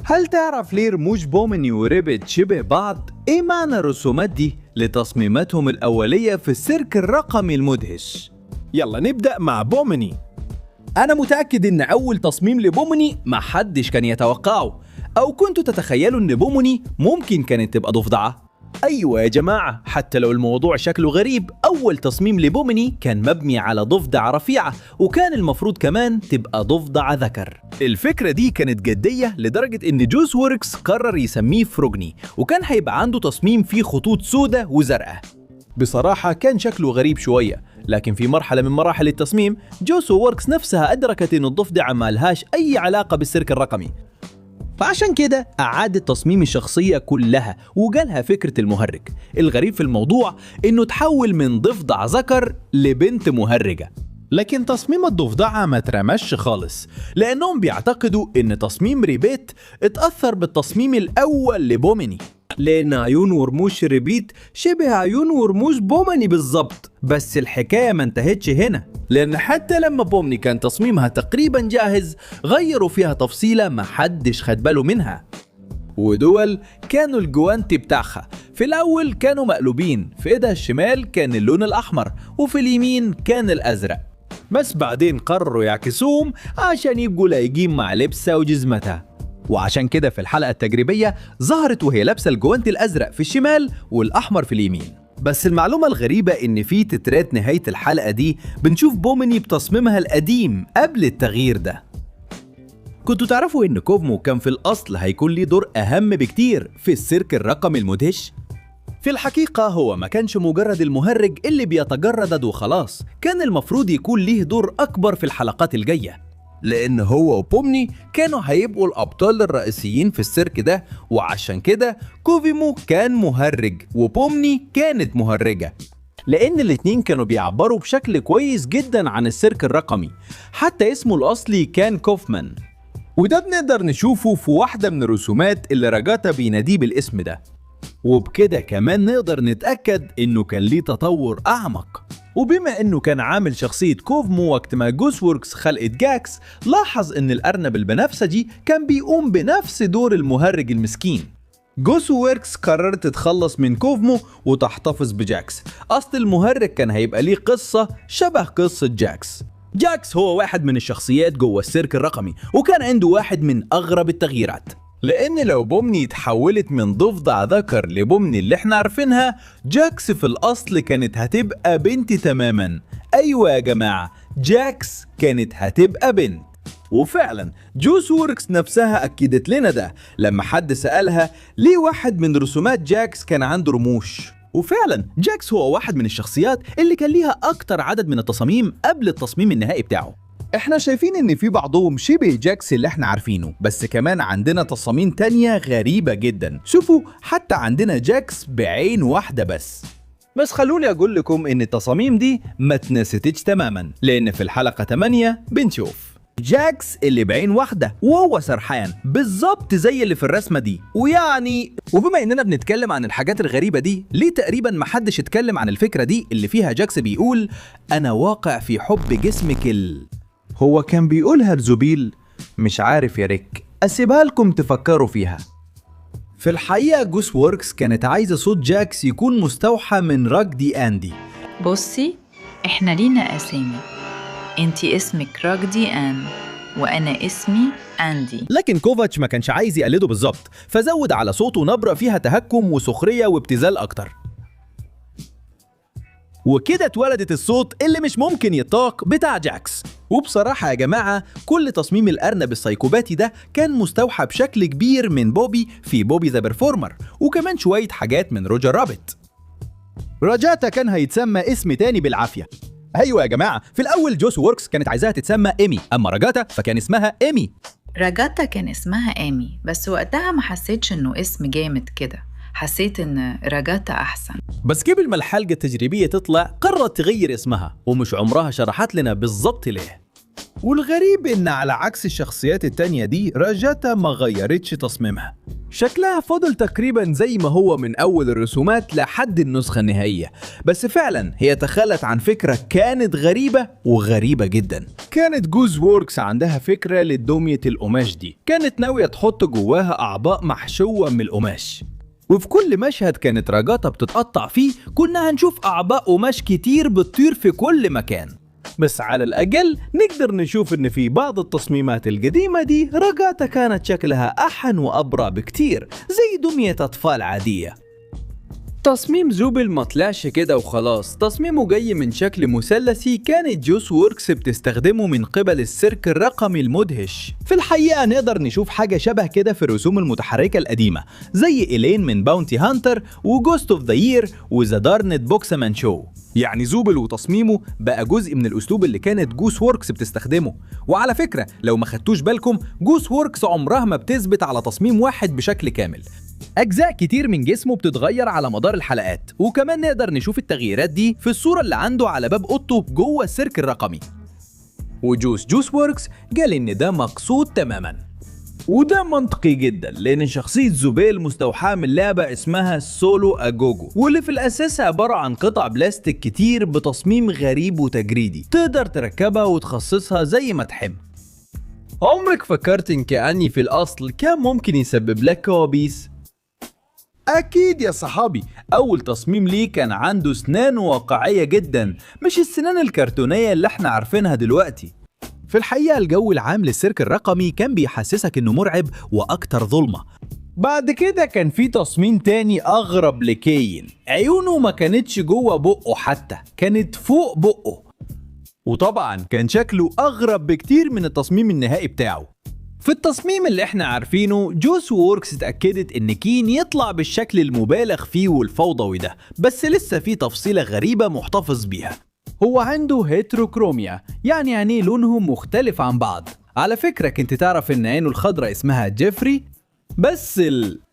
هل تعرف ليه رموش بوميني وريبت شبه بعض؟ ايه معنى الرسومات دي لتصميماتهم الأولية في السيرك الرقمي المدهش؟ يلا نبدأ مع بوميني. أنا متأكد إن أول تصميم لبوميني محدش كان يتوقعه، أو كنتوا تتخيلوا إن بوميني ممكن كانت تبقى ضفدعة؟ أيوة يا جماعة، حتى لو الموضوع شكله غريب، أول تصميم لبوميني كان مبني على ضفدع رفيعة، وكان المفروض كمان تبقى ضفدع ذكر. الفكرة دي كانت جدية لدرجة إن جوس ووركس قرر يسميه فروجني، وكان هيبقى عنده تصميم فيه خطوط سودة وزرقاء. بصراحة كان شكله غريب شوية، لكن في مرحلة من مراحل التصميم جوس ووركس نفسها أدركت إن الضفدعة ما لهاش أي علاقة بالسيرك الرقمي، فعشان كده أعادت تصميم الشخصية كلها وجالها فكرة المهرج. الغريب في الموضوع إنه تحول من ضفدع ذكر لبنت مهرجة. لكن تصميم الضفدعة ما ترمش خالص، لأنهم بيعتقدوا إن تصميم ريبيت اتأثر بالتصميم الأول لبوميني، لأن عيون ورموش ريبيت شبه عيون ورموش بوميني بالظبط. بس الحكاية ما انتهتش هنا، لأن حتى لما بوميني كان تصميمها تقريبا جاهز غيروا فيها تفصيلة ما حدش خد باله منها، ودول كانوا الجوانتي بتاعها. في الأول كانوا مقلوبين، في إيدها الشمال كان اللون الأحمر وفي اليمين كان الأزرق، بس بعدين قرروا يعكسوهم عشان يبقوا لايقين مع لبسها وجزمتها. وعشان كده في الحلقة التجريبية ظهرت وهي لابسة الجوانتي الأزرق في الشمال والأحمر في اليمين. بس المعلومة الغريبة إن في تترات نهاية الحلقة دي بنشوف بوميني بتصميمها القديم قبل التغيير ده. كنتوا تعرفوا إن كوفمو كان في الأصل هيكون ليه دور أهم بكتير في السيرك الرقمي المدهش؟ في الحقيقة هو ما كانش مجرد المهرج اللي بيتجردد وخلاص، كان المفروض يكون ليه دور أكبر في الحلقات الجاية، لأن هو وبومني كانوا هيبقوا الأبطال الرئيسيين في السيرك ده. وعشان كده كوفيمو كان مهرج وبومني كانت مهرجة، لأن الاتنين كانوا بيعبروا بشكل كويس جدا عن السيرك الرقمي. حتى اسمه الأصلي كان كوفمان، وده بنقدر نشوفه في واحدة من الرسومات اللي راجاتا بيناديه بالاسم ده. وبكده كمان نقدر نتأكد إنه كان ليه تطور أعمق. وبما إنه كان عامل شخصية كوفمو وقت ما جوس ووركس خلقت جاكس، لاحظ إن الأرنب البنفسجي كان بيقوم بنفس دور المهرج المسكين. جوس ووركس قررت تتخلص من كوفمو وتحتفظ بجاكس. أصل المهرج كان هيبقى ليه قصة شبه قصة جاكس. جاكس هو واحد من الشخصيات جوه السيرك الرقمي، وكان عنده واحد من أغرب التغييرات، لأن لو بومني اتحولت من ضفدع ذكر لبومني اللي احنا عارفينها، جاكس في الأصل كانت هتبقى بنت تماما. أيوة يا جماعة، جاكس كانت هتبقى بنت. وفعلا جوس ووركس نفسها أكدت لنا ده لما حد سألها ليه واحد من رسومات جاكس كان عنده رموش. وفعلا جاكس هو واحد من الشخصيات اللي كان ليها أكتر عدد من التصاميم قبل التصميم النهائي بتاعه. احنا شايفين ان في بعضهم شبه جاكس اللي احنا عارفينه، بس كمان عندنا تصاميم تانية غريبة جدا. شوفوا، حتى عندنا جاكس بعين واحدة بس خلوني اقول لكم ان التصاميم دي ما اتنستش تماما، لان في الحلقة 8 بنشوف جاكس اللي بعين واحدة وهو سرحان بالظبط زي اللي في الرسمة دي. وبما اننا بنتكلم عن الحاجات الغريبة دي، ليه تقريبا محدش اتكلم عن الفكرة دي اللي فيها جاكس بيقول انا واقع في حب جسمك هو كان بيقولها لزوبيل؟ مش عارف يا ريك، أسيبها لكم تفكروا فيها. في الحقيقة جوس ووركس كانت عايزة صوت جاكس يكون مستوحى من راجدي أندي. بصي، احنا لينا أسامي، انتي اسمك راجدي آن وأنا اسمي أندي. لكن كوفاتش ما كانش عايز يقلده بالظبط، فزود على صوته نبرة فيها تهكم وسخرية وابتذال أكتر، وكده اتولدت الصوت اللي مش ممكن يطاق بتاع جاكس. وبصراحة يا جماعة، كل تصميم الأرنب السايكوباتي ده كان مستوحى بشكل كبير من بوبي في بوبي ذا بيرفورمر، وكمان شوية حاجات من روجر رابت. راجاتا كان هيتسمى اسم تاني بالعافية. أيوة يا جماعة، في الأول جوس ووركس كانت عايزاها تتسمى إيمي، أما راجاتا فكان اسمها إيمي. راجاتا كان اسمها إيمي، بس وقتها ما حسيتش إنه اسم جامد كده، حسيت إن راجاتا أحسن. بس قبل ما الحلقة التجريبية تطلع قررت تغير اسمها، ومش عمرها شرحت لنا بالظبط ليه. والغريب إن على عكس الشخصيات التانية دي، راجاتا ما غيرتش تصميمها. شكلها فضل تقريبا زي ما هو من أول الرسومات لحد النسخة النهائية، بس فعلا هي تخلت عن فكرة كانت غريبة وغريبة جدا. كانت جوز ووركس عندها فكرة لدمية القماش دي، كانت ناوية تحط جواها أعضاء محشوة من القماش، وفي كل مشهد كانت راجاتا بتتقطع فيه كنا هنشوف أعضاء قماش كتير بتطير في كل مكان. بس على الأقل نقدر نشوف إن في بعض التصميمات القديمة دي راجاتا كانت شكلها أحن وأبرع بكتير زي دمية أطفال عادية. تصميم زوبل ما طلعش كده وخلاص، تصميمه جاي من شكل مثلثي كانت جوس ووركس بتستخدمه من قبل السيرك الرقمي المدهش. في الحقيقة نقدر نشوف حاجة شبه كده في الرسوم المتحركة القديمة زي إيلين من باونتي هانتر وجوست اوف ذا يير وذا دارنت بوكسمان شو. يعني زوبل وتصميمه بقى جزء من الأسلوب اللي كانت جوس ووركس بتستخدمه. وعلى فكرة لو ما خدتوش بالكم، جوس ووركس عمرها ما بتثبت على تصميم واحد بشكل كامل، أجزاء كتير من جسمه بتتغير على مدار الحلقات، وكمان نقدر نشوف التغييرات دي في الصورة اللي عنده على باب أوضته جوه السيرك الرقمي. وجوس ووركس قال إن ده مقصود تماما، وده منطقي جدا لأن شخصية زوبيل مستوحاة من لعبة اسمها سولو أجوجو، واللي في الأساس عبارة عن قطع بلاستيك كتير بتصميم غريب وتجريدي تقدر تركبها وتخصصها زي ما تحب. عمرك فكرت إن كأني في الأصل كان ممكن يسبب لك كوابيس؟ أكيد يا صحابي، أول تصميم ليه كان عنده سنان واقعية جدا، مش السنان الكرتونية اللي احنا عارفينها دلوقتي. في الحقيقة الجو العام للسيرك الرقمي كان بيحسسك انه مرعب واكتر ظلمة. بعد كده كان في تصميم تاني اغرب لكاين، عيونه ما كانتش جوه بقه، حتى كانت فوق بقه، وطبعا كان شكله اغرب بكتير من التصميم النهائي بتاعه. في التصميم اللي احنا عارفينه جوس ووركس اتأكدت ان كين يطلع بالشكل المبالغ فيه والفوضوي ده، بس لسه في تفصيلة غريبة محتفظ بيها. هو عنده هيتروكروميا، يعني عينيه لونهم مختلف عن بعض. على فكرة كنت تعرف ان عينه الخضراء اسمها جيفري؟ بس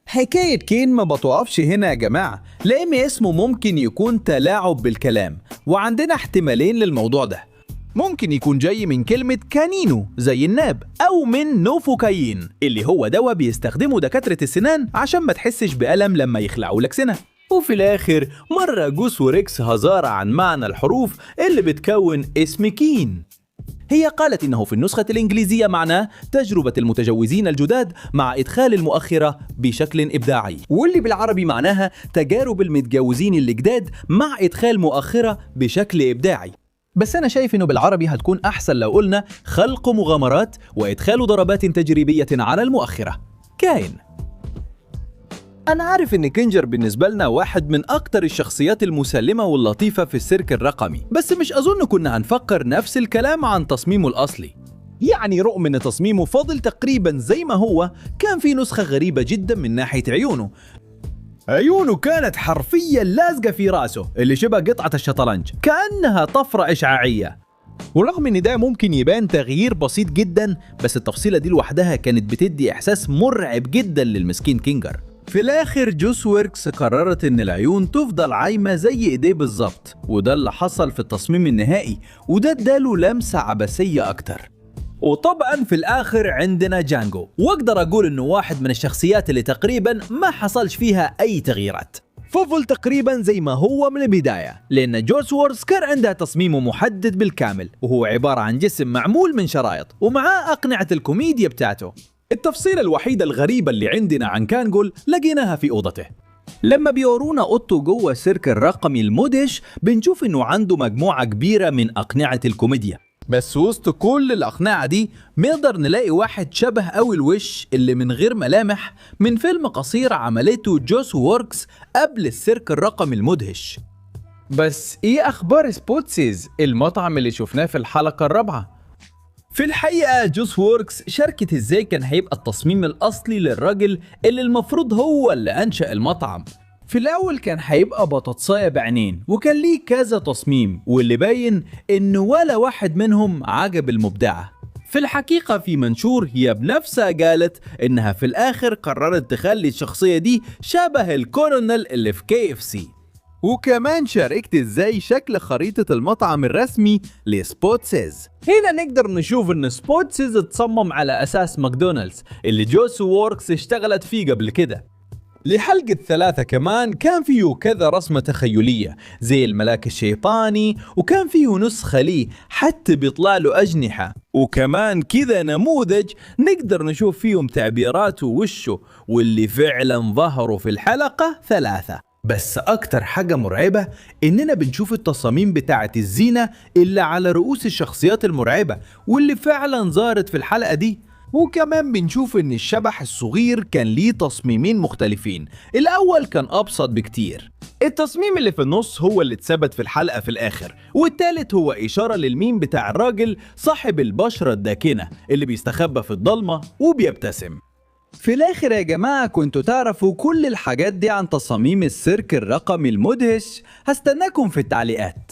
حكاية كين ما بتوقفش هنا يا جماعة، لأن اسمه ممكن يكون تلاعب بالكلام، وعندنا احتمالين للموضوع ده. ممكن يكون جاي من كلمة كانينو زي الناب، أو من نوفوكاين اللي هو دواء بيستخدمه دكاترة السنان عشان ما تحسش بألم لما يخلعوا لك سنة. وفي الآخر مرة جوس وريكس هزار عن معنى الحروف اللي بتكون اسم كين. هي قالت إنه في النسخة الإنجليزية معناه تجربة المتجوزين الجداد مع إدخال المؤخرة بشكل إبداعي، واللي بالعربي معناها تجارب المتجوزين الجداد مع إدخال مؤخرة بشكل إبداعي. بس أنا شايف إنه بالعربي هتكون أحسن لو قلنا خلق مغامرات وإدخال ضربات تجريبية على المؤخرة. كاين. أنا عارف إن كينجر بالنسبة لنا واحد من أكتر الشخصيات المسلمة واللطيفة في السيرك الرقمي، بس مش أظن كنا هنفكر نفس الكلام عن تصميمه الأصلي. يعني رغم إن تصميمه فاضل تقريبا زي ما هو، كان في نسخة غريبة جدا من ناحية عيونه كانت حرفيا لازقة في راسه اللي شبه قطعة الشطرنج، كأنها طفرة إشعاعية. ورغم ان ده ممكن يبان تغيير بسيط جدا، بس التفصيلة دي لوحدها كانت بتدي إحساس مرعب جدا للمسكين كينجر. في الآخر جوس ووركس قررت إن العيون تفضل عايمة زي إيديه بالظبط، وده اللي حصل في التصميم النهائي، وده اداله لمسة عبثية أكتر. وطبعا في الآخر عندنا جانجو، واقدر أقول إنه واحد من الشخصيات اللي تقريبا ما حصلش فيها أي تغييرات، فضل تقريبا زي ما هو من البداية، لأن جوس ووركس كان عندها تصميمه محدد بالكامل، وهو عبارة عن جسم معمول من شرايط ومعاه أقنعة الكوميديا بتاعته. التفصيلة الوحيدة الغريبة اللي عندنا عن كانجول لقيناها في أوضته. لما بيورونا أوضته جوه السيرك الرقمي المدهش بنشوف إنه عنده مجموعة كبيرة من أقنعة الكوميديا، بس وسط كل الأقنعة دي نقدر نلاقي واحد شبه أوي الوش اللي من غير ملامح من فيلم قصير عملته جوس ووركس قبل السيرك الرقمي المدهش. بس إيه أخبار سبوتسيز المطعم اللي شفناه في الحلقة الرابعة؟ في الحقيقة جوس ووركس شاركت ازاي كان هيبقى التصميم الأصلي للراجل اللي المفروض هو اللي أنشأ المطعم. في الأول كان هيبقى بطاطساية بعينين، وكان ليه كذا تصميم، واللي باين إنه ولا واحد منهم عجب المبدعة. في الحقيقة في منشور هي بنفسها قالت إنها في الآخر قررت تخلي الشخصية دي شبه الكولونيل اللي في KFC. وكمان شاركت ازاي شكل خريطة المطعم الرسمي لسبوتسز. هنا نقدر نشوف ان سبوتسز اتصمم على اساس ماكدونالدز اللي جوسو ووركس اشتغلت فيه قبل كده. لحلقة 3 كمان كان فيه كذا رسمة تخيلية زي الملاك الشيطاني، وكان فيه نسخة ليه حتى بيطلع له أجنحة، وكمان كذا نموذج نقدر نشوف فيهم تعبيرات وشه، واللي فعلا ظهروا في الحلقة 3. بس أكتر حاجة مرعبة إننا بنشوف التصاميم بتاعة الزينة اللي على رؤوس الشخصيات المرعبة واللي فعلا ظهرت في الحلقة دي. وكمان بنشوف إن الشبح الصغير كان ليه تصميمين مختلفين. الأول كان أبسط بكتير، التصميم اللي في النص هو اللي اتثبت في الحلقة في الآخر، والتالت هو إشارة للميم بتاع الراجل صاحب البشرة الداكنة اللي بيستخبى في الضلمة وبيبتسم. في الآخر يا جماعة كنتوا تعرفوا كل الحاجات دي عن تصاميم السيرك الرقمي المدهش؟ هستناكم في التعليقات.